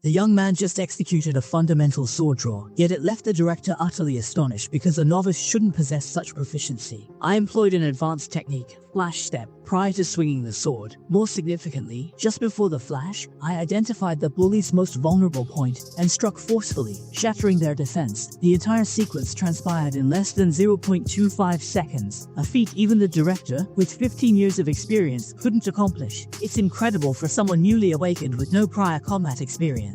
The young man just executed a fundamental sword draw, yet it left the director utterly astonished because a novice shouldn't possess such proficiency. I employed an advanced technique, flash step, prior to swinging the sword. More significantly, just before the flash, I identified the bully's most vulnerable point and struck forcefully, shattering their defense. The entire sequence transpired in less than 0.25 seconds, a feat even the director, with 15 years of experience, couldn't accomplish. It's incredible for someone newly awakened with no prior combat experience.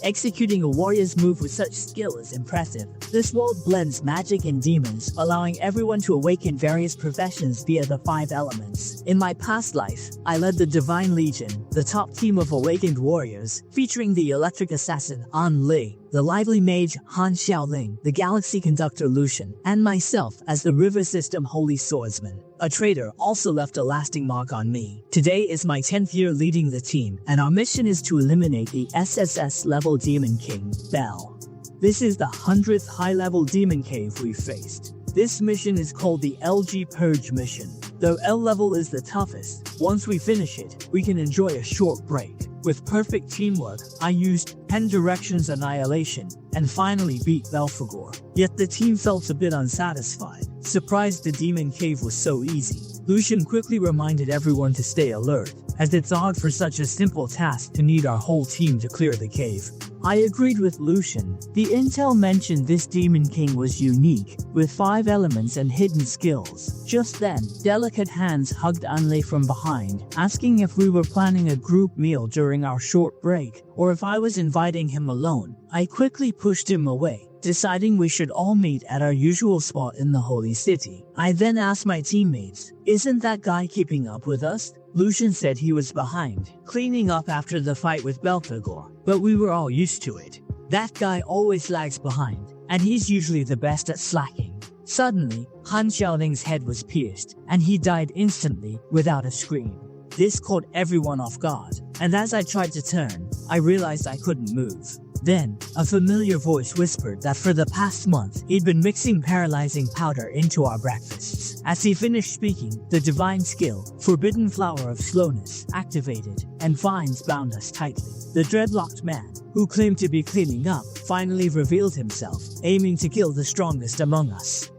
Executing a warrior's move with such skill is impressive. This world blends magic and demons, allowing everyone to awaken various professions via the 5 elements. In my past life, I led the Divine Legion, the top team of awakened warriors, featuring the electric assassin An Li, the lively mage Han Xiaoling, the galaxy conductor Lucian, and myself as the river system holy swordsman. A traitor also left a lasting mark on me. Today is my 10th year leading the team, and our mission is to eliminate the SSS level demon king, Bell. This is the 100th high-level demon cave we've faced. This mission is called the LG Purge mission. Though L level is the toughest, once we finish it, we can enjoy a short break. With perfect teamwork, I used 10 Directions Annihilation, and finally beat Belphegor. Yet the team felt a bit unsatisfied, surprised the demon cave was so easy. Lucian quickly reminded everyone to stay alert, as it's odd for such a simple task to need our whole team to clear the cave. I agreed with Lucian. The intel mentioned this Demon King was unique, with 5 elements and hidden skills. Just then, delicate hands hugged Anle from behind, asking if we were planning a group meal during our short break, or if I was inviting him alone. I quickly pushed him away, deciding we should all meet at our usual spot in the Holy City. I then asked my teammates, "Isn't that guy keeping up with us?" Lucian said he was behind, cleaning up after the fight with Belphegor, but we were all used to it. That guy always lags behind, and he's usually the best at slacking. Suddenly, Han Xiaoling's head was pierced, and he died instantly, without a scream. This caught everyone off guard, and as I tried to turn, I realized I couldn't move. Then, a familiar voice whispered that for the past month, he'd been mixing paralyzing powder into our breakfasts. As he finished speaking, the divine skill, Forbidden Flower of Slowness, activated, and vines bound us tightly. The dreadlocked man, who claimed to be cleaning up, finally revealed himself, aiming to kill the strongest among us.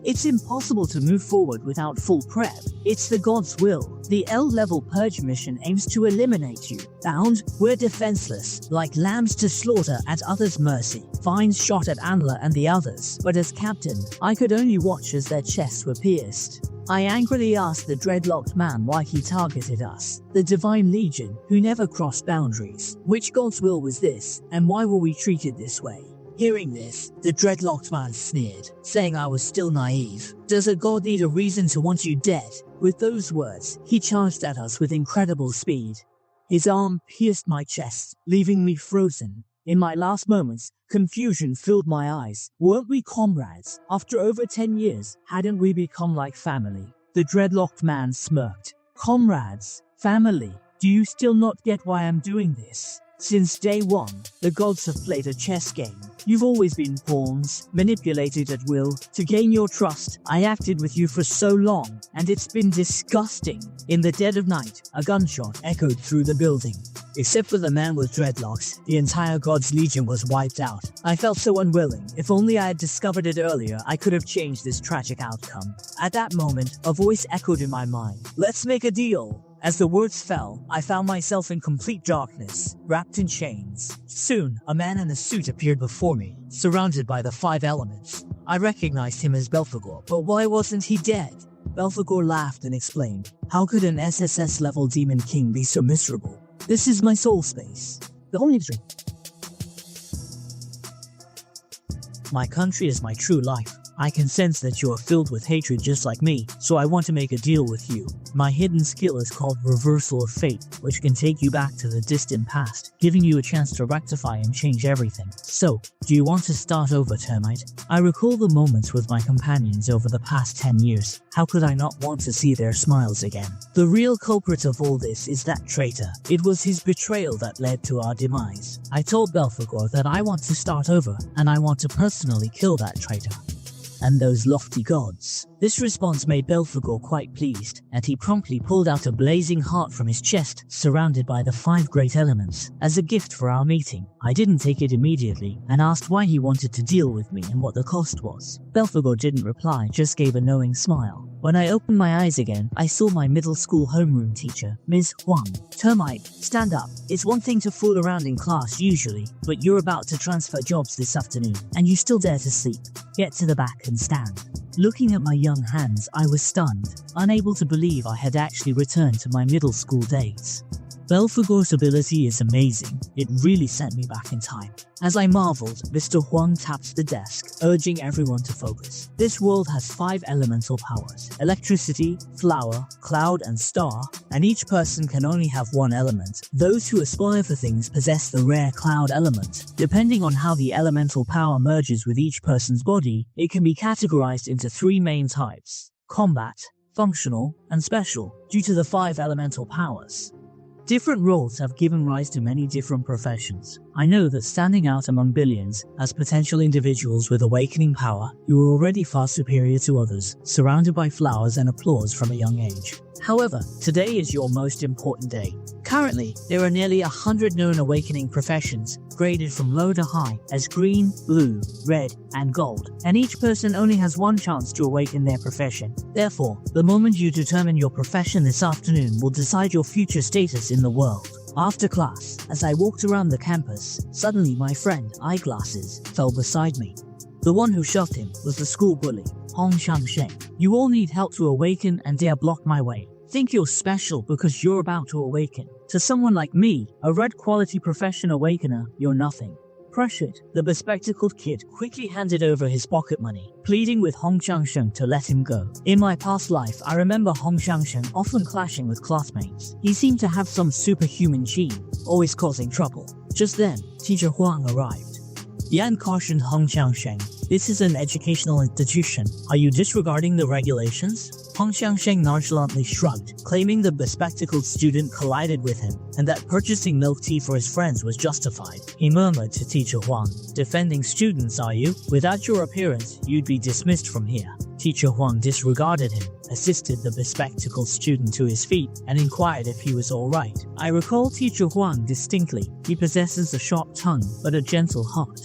It's impossible to move forward without full prep. It's the God's will. The L-level purge mission aims to eliminate you. Bound, we're defenseless, like lambs to slaughter at others' mercy. Vines shot at Anla and the others, but as captain, I could only watch as their chests were pierced. I angrily asked the dreadlocked man why he targeted us, the Divine Legion, who never crossed boundaries. Which God's will was this, and why were we treated this way? Hearing this, the dreadlocked man sneered, saying I was still naive. Does a god need a reason to want you dead? With those words, he charged at us with incredible speed. His arm pierced my chest, leaving me frozen. In my last moments, confusion filled my eyes. Weren't we comrades? After over 10 years, hadn't we become like family? The dreadlocked man smirked. Comrades? Family? Do you still not get why I'm doing this? Since day one, the gods have played a chess game. You've always been pawns, manipulated at will, to gain your trust. I acted with you for so long, and it's been disgusting. In the dead of night, a gunshot echoed through the building. Except for the man with dreadlocks, the entire God's Legion was wiped out. I felt so unwilling. If only I had discovered it earlier, I could have changed this tragic outcome. At that moment, a voice echoed in my mind. Let's make a deal. As the words fell, I found myself in complete darkness, wrapped in chains. Soon, a man in a suit appeared before me, surrounded by the 5 elements. I recognized him as Belphegor, but why wasn't he dead? Belphegor laughed and explained, how could an SSS-level demon king be so miserable? This is my soul space. The only dream. My country is my true life. I can sense that you are filled with hatred just like me, so I want to make a deal with you. My hidden skill is called Reversal of Fate, which can take you back to the distant past, giving you a chance to rectify and change everything. So, do you want to start over, Termite? I recall the moments with my companions over the past 10 years. How could I not want to see their smiles again? The real culprit of all this is that traitor. It was his betrayal that led to our demise. I told Belphegor that I want to start over, and I want to personally kill that traitor. and those lofty gods. This response made Belphegor quite pleased, and he promptly pulled out a blazing heart from his chest, surrounded by the 5 great elements, as a gift for our meeting. I didn't take it immediately, and asked why he wanted to deal with me and what the cost was. Belphegor didn't reply, just gave a knowing smile. When I opened my eyes again, I saw my middle school homeroom teacher, Ms. Huang. Termite, stand up. It's one thing to fool around in class usually, but you're about to transfer jobs this afternoon, and you still dare to sleep. Get to the back and stand. Looking at my young hands, I was stunned, unable to believe I had actually returned to my middle school days. Belphegor's ability is amazing. It really sent me back in time. As I marveled, Mr. Huang tapped the desk, urging everyone to focus. This world has 5 elemental powers: electricity, flower, cloud, and star, and each person can only have one element. Those who aspire for things possess the rare cloud element. Depending on how the elemental power merges with each person's body, it can be categorized into 3 main types: combat, functional, and special, due to the 5 elemental powers. Different roles have given rise to many different professions. I know that standing out among billions, as potential individuals with awakening power, you are already far superior to others, surrounded by flowers and applause from a young age. However, today is your most important day. Currently, there are nearly 100 known awakening professions, graded from low to high, as green, blue, red, and gold, and each person only has one chance to awaken their profession. Therefore, the moment you determine your profession this afternoon will decide your future status in the world. After class, as I walked around the campus, suddenly my friend, Eyeglasses, fell beside me. The one who shoved him was the school bully, Hong Shang-sheng. You all need help to awaken and dare block my way. Think you're special because you're about to awaken. To someone like me, a red quality profession awakener, you're nothing. Pressured, the bespectacled kid quickly handed over his pocket money, pleading with Hong Shang-sheng to let him go. In my past life, I remember Hong Shang-sheng often clashing with classmates. He seemed to have some superhuman gene, always causing trouble. Just then, Teacher Huang arrived. Yan cautioned Hong Shang-sheng, "This is an educational institution. Are you disregarding the regulations?" Hong Shang-sheng nonchalantly shrugged, claiming the bespectacled student collided with him, and that purchasing milk tea for his friends was justified. He murmured to Teacher Huang, "Defending students, are you? Without your appearance, you'd be dismissed from here." Teacher Huang disregarded him, assisted the bespectacled student to his feet, and inquired if he was alright. I recall Teacher Huang distinctly. He possesses a sharp tongue, but a gentle heart.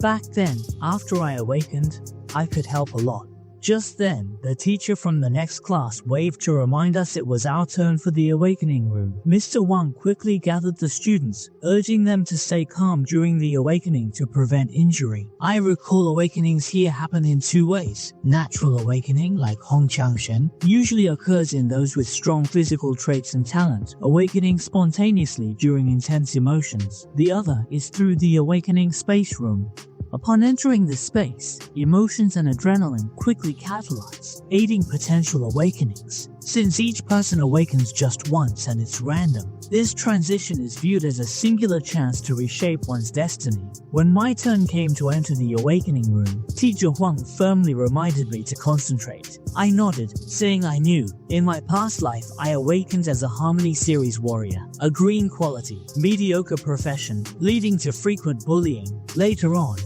Back then, after I awakened, I could help a lot. Just then, the teacher from the next class waved to remind us it was our turn for the awakening room. Mr. Wang quickly gathered the students, urging them to stay calm during the awakening to prevent injury. I recall awakenings here happen in 2 ways. Natural awakening, like Hong Changshen, usually occurs in those with strong physical traits and talent, awakening spontaneously during intense emotions. The other is through the awakening space room. Upon entering the space, emotions and adrenaline quickly catalyze, aiding potential awakenings. Since each person awakens just once and it's random, this transition is viewed as a singular chance to reshape one's destiny. When my turn came to enter the awakening room, Teacher Huang firmly reminded me to concentrate. I nodded, saying I knew. In my past life, I awakened as a Harmony Series warrior, a green quality, mediocre profession, leading to frequent bullying. Later on,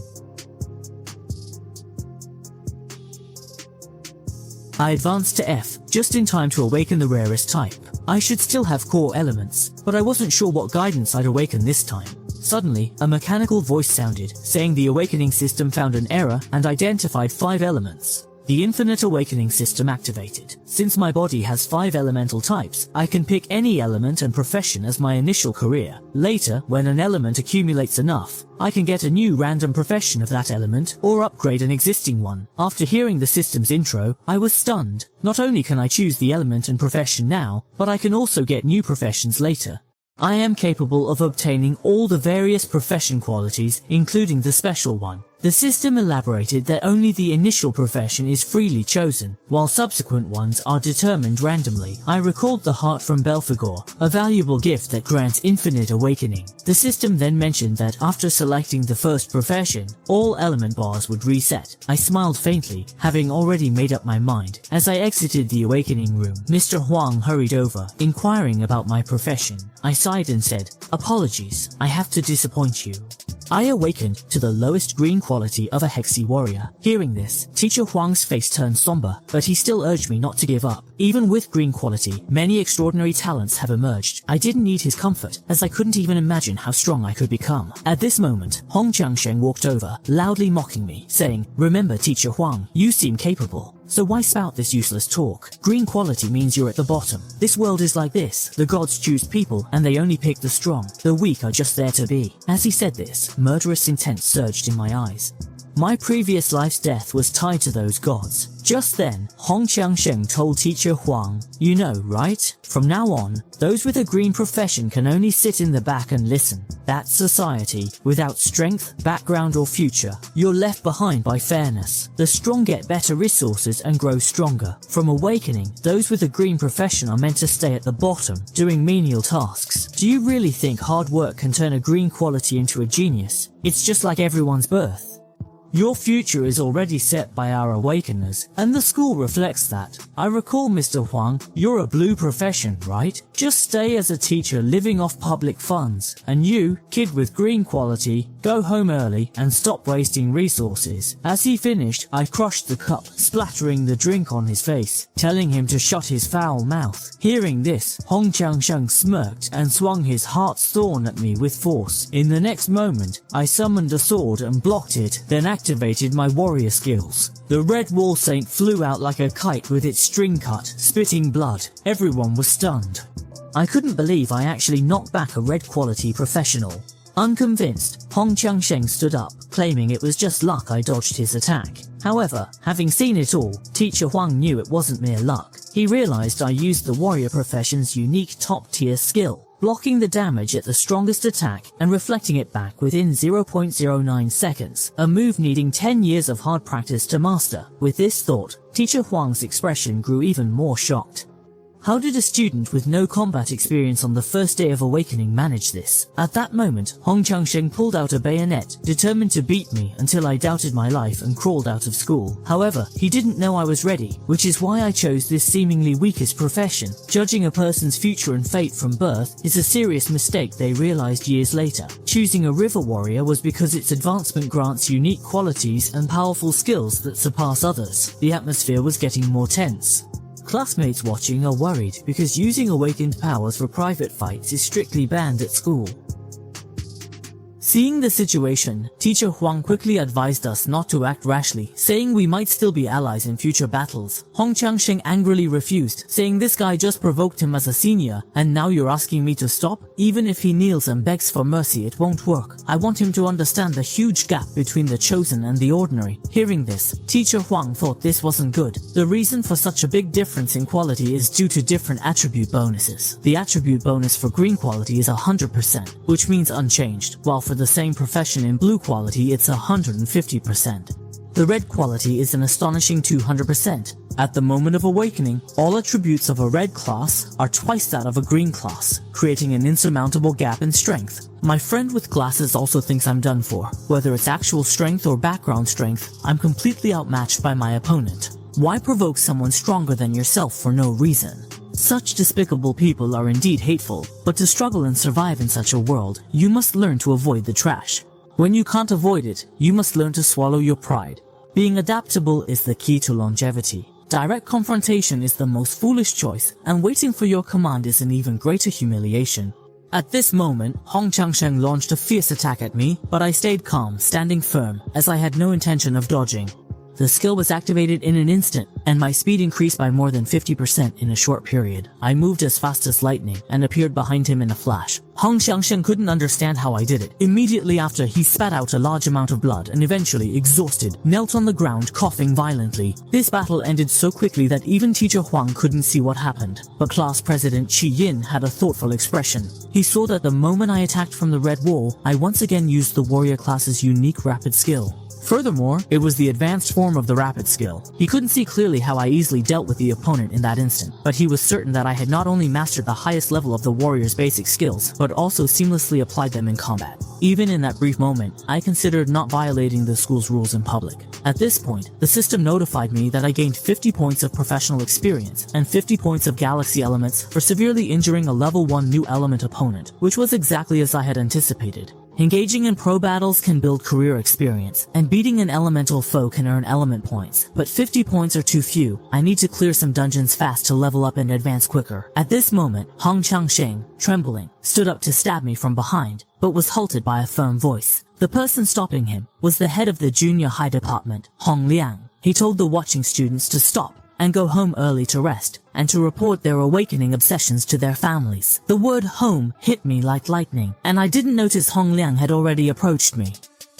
I advanced to F, just in time to awaken the rarest type. I should still have core elements, but I wasn't sure what guidance I'd awaken this time. Suddenly, a mechanical voice sounded, saying the awakening system found an error and identified 5 elements. The Infinite Awakening system activated. Since my body has 5 elemental types, I can pick any element and profession as my initial career. Later, when an element accumulates enough, I can get a new random profession of that element, or upgrade an existing one. After hearing the system's intro, I was stunned. Not only can I choose the element and profession now, but I can also get new professions later. I am capable of obtaining all the various profession qualities, including the special one. The system elaborated that only the initial profession is freely chosen, while subsequent ones are determined randomly. I recalled the heart from Belphegor, a valuable gift that grants infinite awakening. The system then mentioned that after selecting the first profession, all element bars would reset. I smiled faintly, having already made up my mind. As I exited the awakening room, Mr. Huang hurried over, inquiring about my profession. I sighed and said, "Apologies, I have to disappoint you." I awakened to the lowest green quality of a Hexy warrior. Hearing this, Teacher Huang's face turned somber, but he still urged me not to give up. Even with green quality, many extraordinary talents have emerged. I didn't need his comfort, as I couldn't even imagine how strong I could become. At this moment, Hong Qiangsheng walked over, loudly mocking me, saying, "Remember Teacher Huang, you seem capable. So why spout this useless talk? Green quality means you're at the bottom. This world is like this. The gods choose people, and they only pick the strong. The weak are just there to be." As he said this, murderous intent surged in my eyes. My previous life's death was tied to those gods. Just then, Hong Qiangsheng told Teacher Huang, "You know, right? From now on, those with a green profession can only sit in the back and listen. That's society. Without strength, background or future, you're left behind by fairness. The strong get better resources and grow stronger. From awakening, those with a green profession are meant to stay at the bottom, doing menial tasks. Do you really think hard work can turn a green quality into a genius? It's just like everyone's birth. Your future is already set by our awakeners, and the school reflects that. I recall, Mr. Huang, you're a blue profession, right? Just stay as a teacher living off public funds. And you, kid with green quality, go home early and stop wasting resources." As he finished, I crushed the cup, splattering the drink on his face, telling him to shut his foul mouth. Hearing this, Hong Qiangsheng smirked and swung his heart's thorn at me with force. In the next moment, I summoned a sword and blocked it, then activated my warrior skills. The red wall saint flew out like a kite with its string cut, spitting blood. Everyone was stunned. I couldn't believe I actually knocked back a red quality professional. Unconvinced, Hong Qiangsheng stood up, claiming it was just luck I dodged his attack. However, having seen it all, Teacher Huang knew it wasn't mere luck. He realized I used the warrior profession's unique top-tier skill, blocking the damage at the strongest attack and reflecting it back within 0.09 seconds, a move needing 10 years of hard practice to master. With this thought, Teacher Huang's expression grew even more shocked. How did a student with no combat experience on the first day of awakening manage this? At that moment, Hong Qiangsheng pulled out a bayonet, determined to beat me until I doubted my life and crawled out of school. However, he didn't know I was ready, which is why I chose this seemingly weakest profession. Judging a person's future and fate from birth is a serious mistake they realized years later. Choosing a river warrior was because its advancement grants unique qualities and powerful skills that surpass others. The atmosphere was getting more tense. Classmates watching are worried because using awakened powers for private fights is strictly banned at school. Seeing the situation, Teacher Huang quickly advised us not to act rashly, saying we might still be allies in future battles. Hong Qiangsheng angrily refused, saying this guy just provoked him as a senior, and now you're asking me to stop? Even if he kneels and begs for mercy, it won't work. I want him to understand the huge gap between the chosen and the ordinary. Hearing this, Teacher Huang thought this wasn't good. The reason for such a big difference in quality is due to different attribute bonuses. The attribute bonus for green quality is 100%, which means unchanged, while for the same profession in blue quality it's 150%. The red quality is an astonishing 200%. At the moment of awakening, all attributes of a red class are twice that of a green class, creating an insurmountable gap in strength. My friend with glasses also thinks I'm done for. Whether it's actual strength or background strength, I'm completely outmatched by my opponent. Why provoke someone stronger than yourself for no reason? Such despicable people are indeed hateful, but to struggle and survive in such a world, you must learn to avoid the trash. When you can't avoid it, you must learn to swallow your pride. Being adaptable is the key to longevity. Direct confrontation is the most foolish choice, and waiting for your command is an even greater humiliation. At this moment, Hong Qiangsheng launched a fierce attack at me, but I stayed calm, standing firm, as I had no intention of dodging. The skill was activated in an instant, and my speed increased by more than 50% in a short period. I moved as fast as lightning, and appeared behind him in a flash. Hong Qiangsheng couldn't understand how I did it. Immediately after, he spat out a large amount of blood and eventually, exhausted, knelt on the ground coughing violently. This battle ended so quickly that even Teacher Huang couldn't see what happened. But class president Qi Yin had a thoughtful expression. He saw that the moment I attacked from the red wall, I once again used the warrior class's unique rapid skill. Furthermore, it was the advanced form of the rapid skill. He couldn't see clearly how I easily dealt with the opponent in that instant, but he was certain that I had not only mastered the highest level of the warrior's basic skills, but also seamlessly applied them in combat. Even in that brief moment, I considered not violating the school's rules in public. At this point, the system notified me that I gained 50 points of professional experience and 50 points of galaxy elements for severely injuring a level 1 new element opponent, which was exactly as I had anticipated. Engaging in pro battles can build career experience, and beating an elemental foe can earn element points. But 50 points are too few. I need to clear some dungeons fast to level up and advance quicker. At this moment, Hong Changsheng, trembling, stood up to stab me from behind, but was halted by a firm voice. The person stopping him was the head of the junior high department, Hong Liang. He told the watching students to stop and go home early to rest, and to report their awakening obsessions to their families. The word home hit me like lightning, and I didn't notice Hong Liang had already approached me.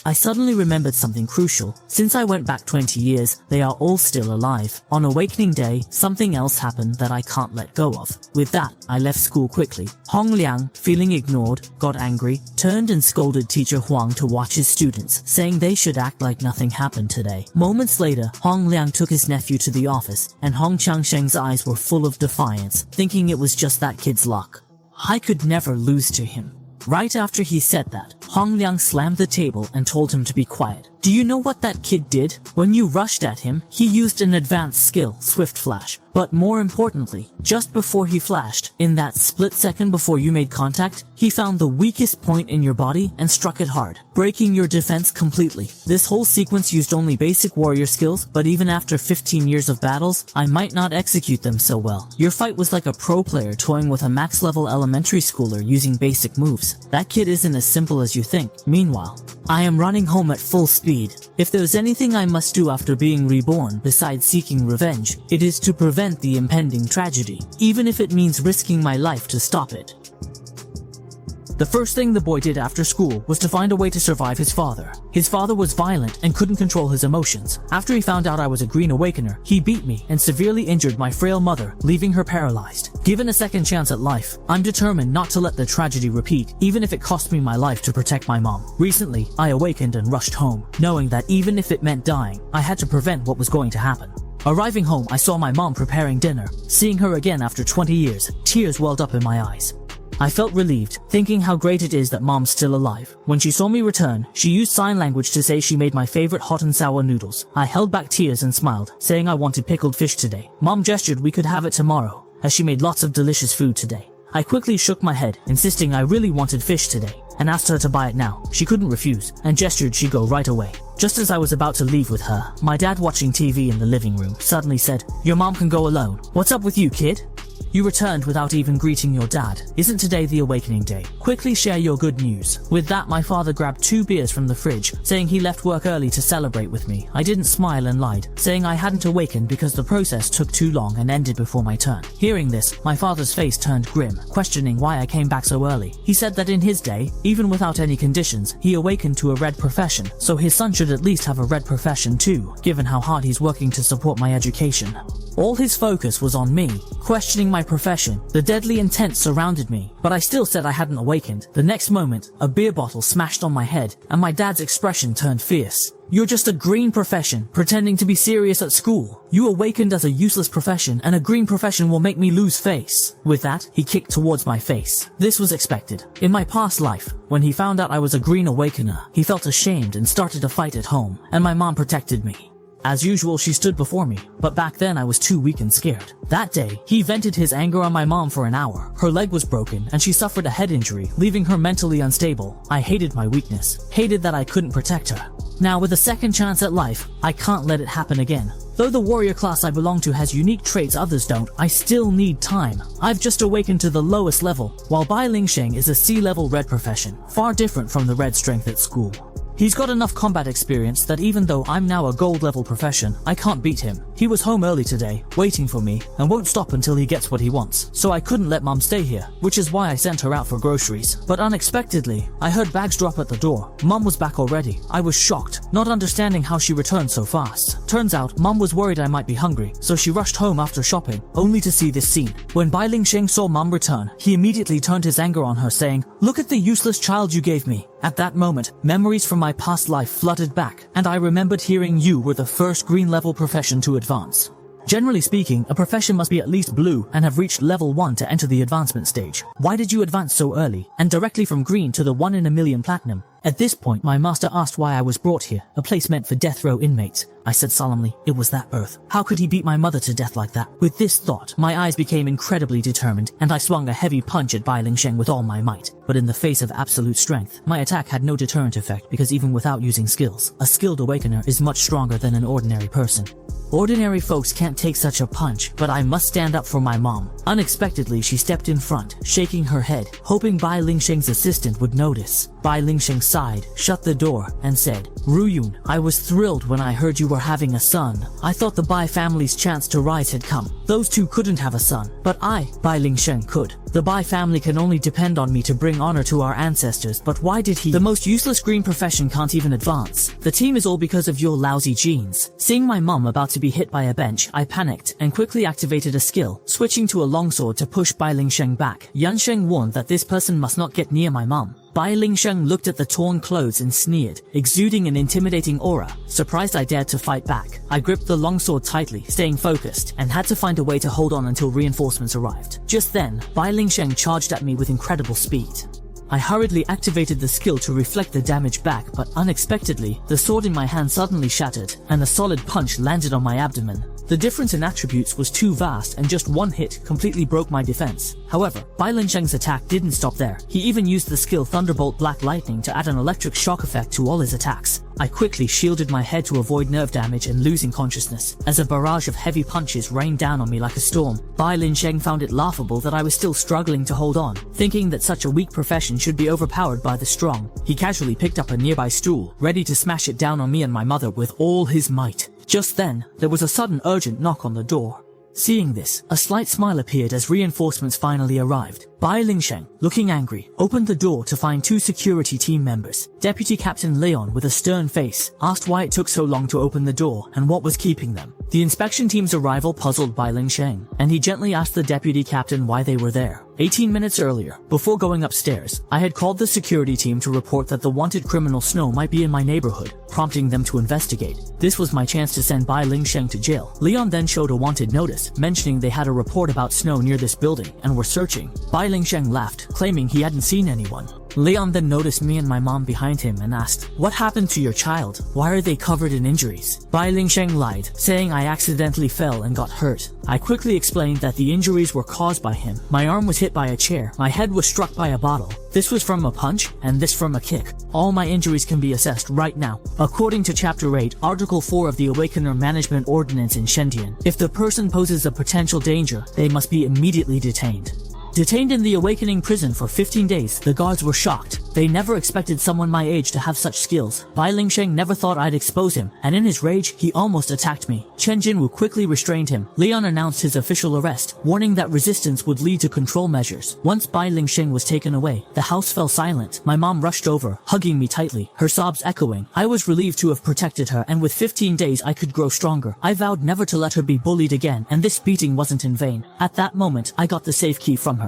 I suddenly remembered something crucial. Since I went back 20 years, they are all still alive. On Awakening Day, something else happened that I can't let go of. With that, I left school quickly. Hong Liang, feeling ignored, got angry, turned and scolded teacher Huang to watch his students, saying they should act like nothing happened today. Moments later, Hong Liang took his nephew to the office, and Hong Changsheng's eyes were full of defiance, thinking it was just that kid's luck. I could never lose to him. Right after he said that, Hong Liang slammed the table and told him to be quiet. Do you know what that kid did? When you rushed at him, he used an advanced skill, Swift Flash. But more importantly, just before he flashed, in that split second before you made contact, he found the weakest point in your body and struck it hard, breaking your defense completely. This whole sequence used only basic warrior skills, but even after 15 years of battles, I might not execute them so well. Your fight was like a pro player toying with a max-level elementary schooler using basic moves. That kid isn't as simple as you think. Meanwhile, I am running home at full speed. If there's anything I must do after being reborn besides seeking revenge, it is to prevent the impending tragedy, even if it means risking my life to stop it. The first thing the boy did after school was to find a way to survive his father. His father was violent and couldn't control his emotions. After he found out I was a Green Awakener, he beat me and severely injured my frail mother, leaving her paralyzed. Given a second chance at life, I'm determined not to let the tragedy repeat, even if it cost me my life to protect my mom. Recently, I awakened and rushed home, knowing that even if it meant dying, I had to prevent what was going to happen. Arriving home, I saw my mom preparing dinner. Seeing her again after 20 years, tears welled up in my eyes. I felt relieved, thinking how great it is that mom's still alive. When she saw me return, she used sign language to say she made my favorite hot and sour noodles. I held back tears and smiled, saying I wanted pickled fish today. Mom gestured we could have it tomorrow, as she made lots of delicious food today. I quickly shook my head, insisting I really wanted fish today, and asked her to buy it now. She couldn't refuse, and gestured she'd go right away. Just as I was about to leave with her, my dad, watching TV in the living room, suddenly said, "Your mom can go alone. What's up with you, kid?" You returned without even greeting your dad. Isn't today the Awakening Day? Quickly share your good news. With that, my father grabbed 2 beers from the fridge, saying he left work early to celebrate with me. I didn't smile and lied, saying I hadn't awakened because the process took too long and ended before my turn. Hearing this, my father's face turned grim, questioning why I came back so early. He said that in his day, even without any conditions, he awakened to a red profession, so his son should at least have a red profession too, given how hard he's working to support my education. All his focus was on me, questioning my profession. The deadly intent surrounded me, but I still said I hadn't awakened. The next moment, a beer bottle smashed on my head, and my dad's expression turned fierce. "You're just a green profession, pretending to be serious at school. You awakened as a useless profession, and a green profession will make me lose face." With that, he kicked towards my face. This was expected. In my past life, when he found out I was a Green Awakener, he felt ashamed and started a fight at home, and my mom protected me. As usual, she stood before me, but back then I was too weak and scared. That day, he vented his anger on my mom for an hour. Her leg was broken, and she suffered a head injury, leaving her mentally unstable. I hated my weakness, hated that I couldn't protect her. Now, with a second chance at life, I can't let it happen again. Though the warrior class I belong to has unique traits others don't, I still need time. I've just awakened to the lowest level, while Bai Lingsheng is a C-level red profession, far different from the red strength at school. He's got enough combat experience that even though I'm now a gold-level profession, I can't beat him. He was home early today, waiting for me, and won't stop until he gets what he wants. So I couldn't let Mom stay here, which is why I sent her out for groceries. But unexpectedly, I heard bags drop at the door. Mom was back already. I was shocked, not understanding how she returned so fast. Turns out, Mom was worried I might be hungry, so she rushed home after shopping, only to see this scene. When Bai Lingsheng saw Mom return, he immediately turned his anger on her, saying, "Look at the useless child you gave me." At that moment, memories from my past life flooded back, and I remembered hearing you were the first green-level profession to advance. Generally speaking, a profession must be at least blue and have reached level 1 to enter the advancement stage. Why did you advance so early, and directly from green to the 1 in a million platinum? At this point, my master asked why I was brought here, a place meant for death row inmates. I said solemnly, it was that earth. How could he beat my mother to death like that? With this thought, my eyes became incredibly determined, and I swung a heavy punch at Bai Lingsheng with all my might. But in the face of absolute strength, my attack had no deterrent effect because even without using skills, a skilled awakener is much stronger than an ordinary person. Ordinary folks can't take such a punch, but I must stand up for my mom. Unexpectedly, she stepped in front, shaking her head, hoping Bai Lingsheng's assistant would notice. Bai Lingsheng sighed, shut the door, and said, Ruyun, I was thrilled when I heard you were having a son. I thought the Bai family's chance to rise had come. Those two couldn't have a son, but I, Bai Lingsheng, could. The Bai family can only depend on me to bring honor to our ancestors, but why did he? The most useless green profession can't even advance. The team is all because of your lousy genes. Seeing my mom about to be hit by a bench, I panicked and quickly activated a skill, switching to a longsword to push Bai Lingsheng back. Yansheng warned that this person must not get near my mom. Bai Lingsheng looked at the torn clothes and sneered, exuding an intimidating aura. Surprised I dared to fight back, I gripped the longsword tightly, staying focused, and had to find a way to hold on until reinforcements arrived. Just then, Bai Lingsheng charged at me with incredible speed. I hurriedly activated the skill to reflect the damage back, but unexpectedly, the sword in my hand suddenly shattered, and a solid punch landed on my abdomen. The difference in attributes was too vast, and just one hit completely broke my defense. However, Bai Lingsheng's attack didn't stop there. He even used the skill Thunderbolt Black Lightning to add an electric shock effect to all his attacks. I quickly shielded my head to avoid nerve damage and losing consciousness, as a barrage of heavy punches rained down on me like a storm. Bai Lingsheng found it laughable that I was still struggling to hold on, thinking that such a weak profession should be overpowered by the strong. He casually picked up a nearby stool, ready to smash it down on me and my mother with all his might. Just then, there was a sudden urgent knock on the door. Seeing this, a slight smile appeared as reinforcements finally arrived. Bai Lingsheng, looking angry, opened the door to find two security team members. Deputy Captain Leon, with a stern face, asked why it took so long to open the door and what was keeping them. The inspection team's arrival puzzled Bai Lingsheng, and he gently asked the deputy captain why they were there. 18 minutes earlier, before going upstairs, I had called the security team to report that the wanted criminal Snow might be in my neighborhood, prompting them to investigate. This was my chance to send Bai Lingsheng to jail. Leon then showed a wanted notice, mentioning they had a report about Snow near this building and were searching. Bai Lingsheng laughed, claiming he hadn't seen anyone. Leon then noticed me and my mom behind him and asked, what happened to your child? Why are they covered in injuries? Bai Lingsheng lied, saying I accidentally fell and got hurt. I quickly explained that the injuries were caused by him. My arm was hit by a chair, my head was struck by a bottle. This was from a punch, and this from a kick. All my injuries can be assessed right now. According to Chapter 8, Article 4 of the Awakener Management Ordinance in Shendian, if the person poses a potential danger, they must be immediately detained. Detained in the Awakening prison for 15 days, the guards were shocked. They never expected someone my age to have such skills. Bai Lingsheng never thought I'd expose him, and in his rage, he almost attacked me. Chen Jinwu quickly restrained him. Leon announced his official arrest, warning that resistance would lead to control measures. Once Bai Lingsheng was taken away, the house fell silent. My mom rushed over, hugging me tightly, her sobs echoing. I was relieved to have protected her, and with 15 days I could grow stronger. I vowed never to let her be bullied again, and this beating wasn't in vain. At that moment, I got the safe key from her.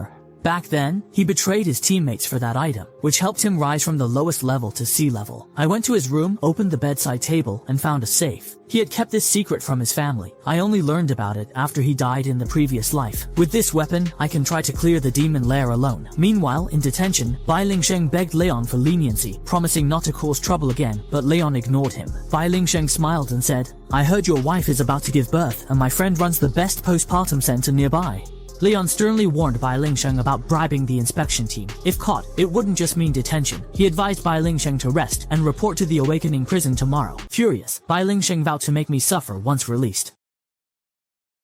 Back then, he betrayed his teammates for that item, which helped him rise from the lowest level to sea level. I went to his room, opened the bedside table, and found a safe. He had kept this secret from his family. I only learned about it after he died in the previous life. With this weapon, I can try to clear the demon lair alone. Meanwhile, in detention, Bai Lingsheng begged Leon for leniency, promising not to cause trouble again, but Leon ignored him. Bai Lingsheng smiled and said, I heard your wife is about to give birth, and my friend runs the best postpartum center nearby. Leon sternly warned Bai Lingsheng about bribing the inspection team. If caught, it wouldn't just mean detention. He advised Bai Lingsheng to rest and report to the Awakening prison tomorrow. Furious, Bai Lingsheng vowed to make me suffer once released.